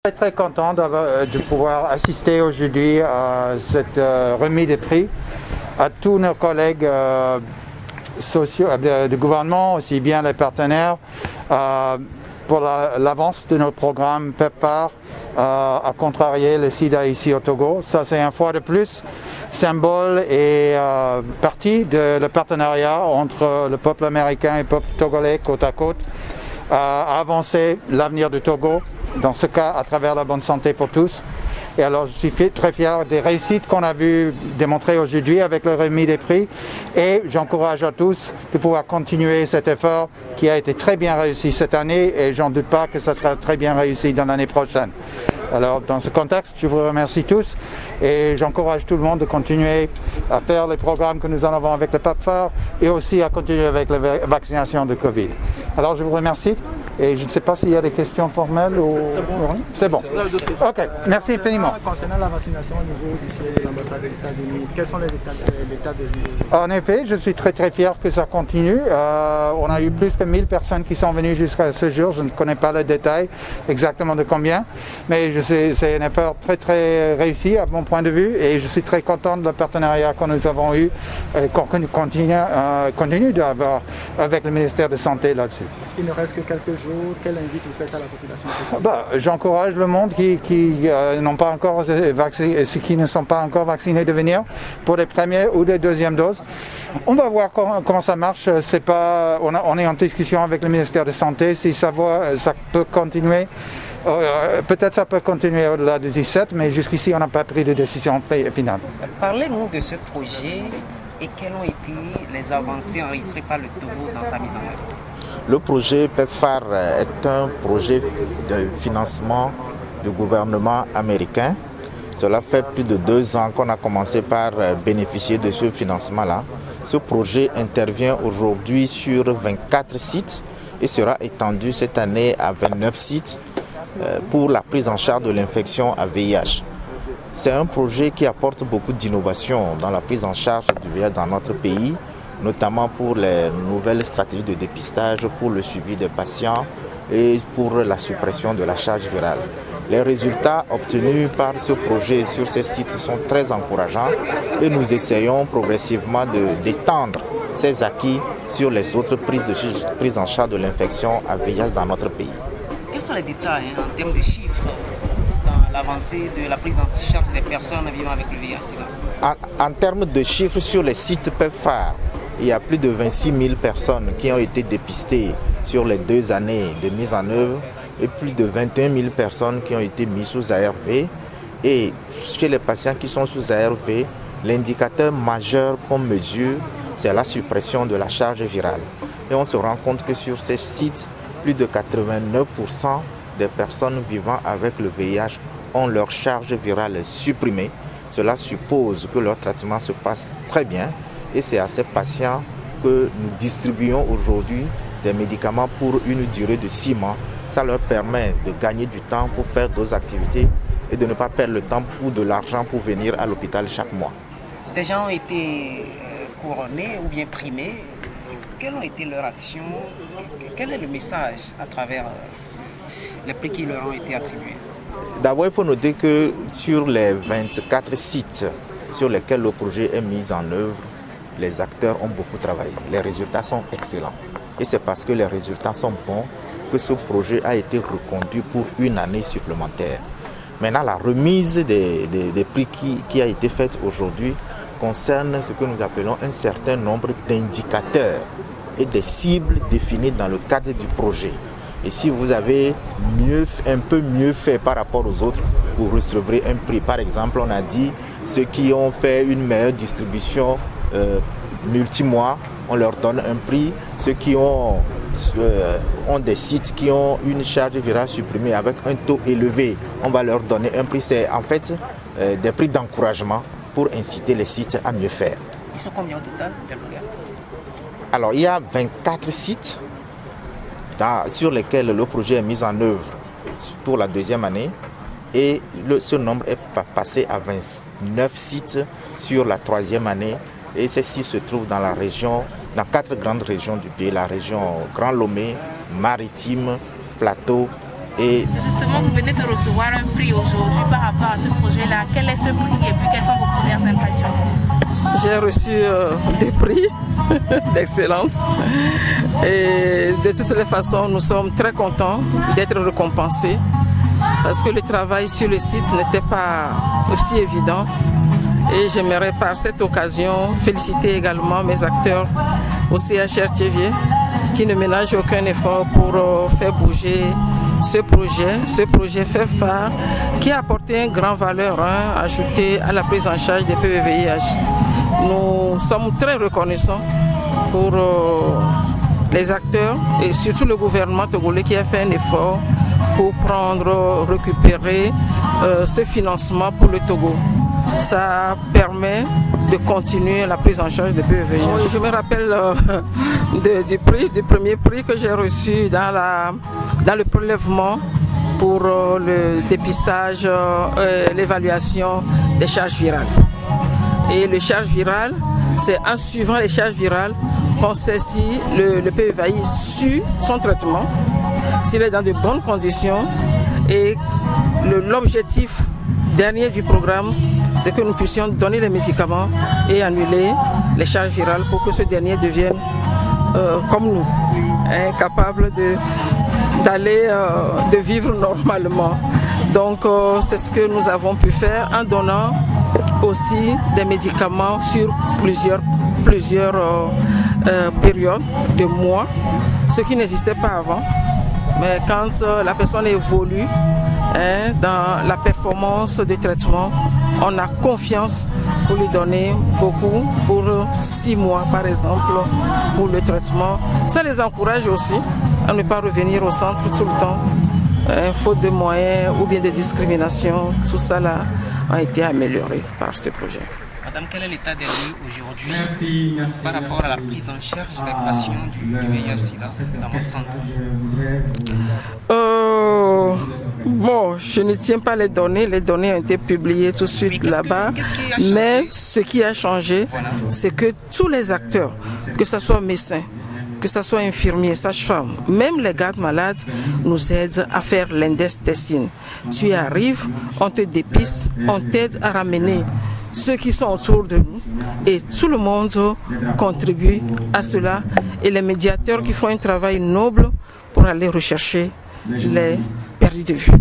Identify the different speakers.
Speaker 1: Très content de pouvoir assister aujourd'hui à cette remise des prix à tous nos collègues sociaux du gouvernement, aussi bien les partenaires, pour l'avance de notre programme PEPFAR à contrarier le sida ici au Togo. Ça, c'est une fois de plus symbole et partie de le partenariat entre le peuple américain et le peuple togolais côte à côte à avancer l'avenir du Togo, dans ce cas à travers la bonne santé pour tous. Et alors je suis très fier des réussites qu'on a vu démontrer aujourd'hui avec le remis des prix et j'encourage à tous de pouvoir continuer cet effort qui a été très bien réussi cette année et j'en doute pas que ça sera très bien réussi dans l'année prochaine. Alors dans ce contexte, je vous remercie tous et j'encourage tout le monde de continuer à faire les programmes que nous en avons avec le PEPFAR et aussi à continuer avec la vaccination de Covid. Alors je vous remercie et je ne sais pas s'il y a des questions formelles ou... C'est bon. Ok, merci infiniment.
Speaker 2: Concernant la vaccination au niveau de l'ambassade des États-Unis, quels sont les états de vie?
Speaker 1: En effet, je suis très fier que ça continue. On a eu plus de 1000 personnes qui sont venues jusqu'à ce jour. Je ne connais pas le détail exactement de combien, mais c'est un effort très réussi à mon point de vue et je suis très content de le partenariat que nous avons eu et qu'on continue d'avoir avec le ministère de la Santé là-dessus.
Speaker 2: Il ne reste que quelques jours. Quelle invite vous faites à la population?
Speaker 1: J'encourage le monde qui n'ont pas encore vacciné, ceux qui ne sont pas encore vaccinés de venir pour les premières ou les deuxièmes doses. On va voir comment ça marche. On est en discussion avec le ministère de la Santé si ça peut continuer. Peut-être ça peut continuer au-delà du 17, mais jusqu'ici on n'a pas pris de décision finale.
Speaker 3: Parlez-nous de ce projet et quelles ont été les avancées enregistrées par le Togo dans sa mise en œuvre.
Speaker 4: Le projet PEPFAR est un projet de financement du gouvernement américain. Cela fait plus de 2 ans qu'on a commencé par bénéficier de ce financement-là. Ce projet intervient aujourd'hui sur 24 sites et sera étendu cette année à 29 sites pour la prise en charge de l'infection à VIH. C'est un projet qui apporte beaucoup d'innovation dans la prise en charge du VIH dans notre pays, notamment pour les nouvelles stratégies de dépistage, pour le suivi des patients et pour la suppression de la charge virale. Les résultats obtenus par ce projet sur ces sites sont très encourageants et nous essayons progressivement d'étendre ces acquis sur les autres prises en charge de l'infection à VIH dans notre pays.
Speaker 3: Quels sont les détails en termes de chiffres dans l'avancée de la prise en charge des personnes vivant avec le VIH?
Speaker 4: En termes de chiffres sur les sites PEPFAR, il y a plus de 26 000 personnes qui ont été dépistées sur les 2 années de mise en œuvre et plus de 21 000 personnes qui ont été mises sous ARV. Et chez les patients qui sont sous ARV, l'indicateur majeur qu'on mesure, c'est la suppression de la charge virale. Et on se rend compte que sur ces sites, plus de 89% des personnes vivant avec le VIH ont leur charge virale supprimée. Cela suppose que leur traitement se passe très bien. Et c'est à ces patients que nous distribuons aujourd'hui des médicaments pour une durée de 6 mois. Ça leur permet de gagner du temps pour faire d'autres activités et de ne pas perdre le temps ou de l'argent pour venir à l'hôpital chaque mois.
Speaker 3: Des gens ont été couronnés ou bien primés. Quelles ont été leurs actions? Quel est le message à travers les prix qui leur ont été attribués?
Speaker 4: D'abord, il faut noter que sur les 24 sites sur lesquels le projet est mis en œuvre, les acteurs ont beaucoup travaillé. Les résultats sont excellents. Et c'est parce que les résultats sont bons que ce projet a été reconduit pour une année supplémentaire. Maintenant, la remise des prix qui a été faite aujourd'hui concerne ce que nous appelons un certain nombre d'indicateurs et des cibles définies dans le cadre du projet. Et si vous avez un peu mieux fait par rapport aux autres, vous recevrez un prix. Par exemple, on a dit ceux qui ont fait une meilleure distribution multi-mois, on leur donne un prix. Ceux qui ont des sites qui ont une charge virale supprimée avec un taux élevé, on va leur donner un prix. C'est en fait des prix d'encouragement pour inciter les sites à mieux faire.
Speaker 3: Ils sont combien au total?
Speaker 4: Alors, il y a 24 sites sur lesquels le projet est mis en œuvre pour la 2e année et ce nombre est passé à 29 sites sur la 3e année et ces sites se trouvent dans la région, dans 4 grandes régions du pays, la région Grand Lomé, Maritime, Plateau Et
Speaker 5: justement, vous venez de recevoir un prix aujourd'hui par rapport à ce projet-là. Quel est ce prix et puis quelles sont vos premières impressions?
Speaker 6: J'ai reçu des prix d'excellence et de toutes les façons, nous sommes très contents d'être récompensés parce que le travail sur le site n'était pas aussi évident. Et j'aimerais par cette occasion féliciter également mes acteurs au CHR Thiévier qui ne ménagent aucun effort pour faire bouger ce projet fait phare qui a apporté une grande valeur ajoutée à la prise en charge des PVVIH. Nous sommes très reconnaissants pour les acteurs et surtout le gouvernement togolais qui a fait un effort pour récupérer ce financement pour le Togo. Ça permet de continuer la prise en charge des PVVIH. Je me rappelle du premier prix que j'ai reçu dans le prélèvement pour le dépistage, l'évaluation des charges virales. Et les charges virales, c'est en suivant les charges virales qu'on sait si le PVVIH suit son traitement, s'il est dans de bonnes conditions. Et l'objectif dernier du programme, c'est que nous puissions donner les médicaments et annuler les charges virales pour que ce dernier devienne comme nous, capable de vivre normalement. Donc c'est ce que nous avons pu faire en donnant aussi des médicaments sur plusieurs périodes de mois, ce qui n'existait pas avant. Mais quand la personne évolue dans la performance de traitement, on a confiance pour lui donner beaucoup pour 6 mois par exemple pour le traitement. Ça les encourage aussi à ne pas revenir au centre tout le temps, faute de moyens ou bien de discrimination. Tout ça là a été amélioré par ce projet.
Speaker 3: Madame, quel est l'état des lieux aujourd'hui par rapport à la prise en charge des patients du VIH/SIDA dans votre centre?
Speaker 6: Bon, je ne tiens pas les données ont été publiées tout de suite là-bas, mais ce qui a changé, c'est que tous les acteurs, que ce soit médecins, que ce soit infirmiers, sages-femmes, même les gardes malades nous aident à faire l'indestécine. Tu arrives, on te dépiste, on t'aide à ramener ceux qui sont autour de nous et tout le monde contribue à cela et les médiateurs qui font un travail noble pour aller rechercher les perdus de vue.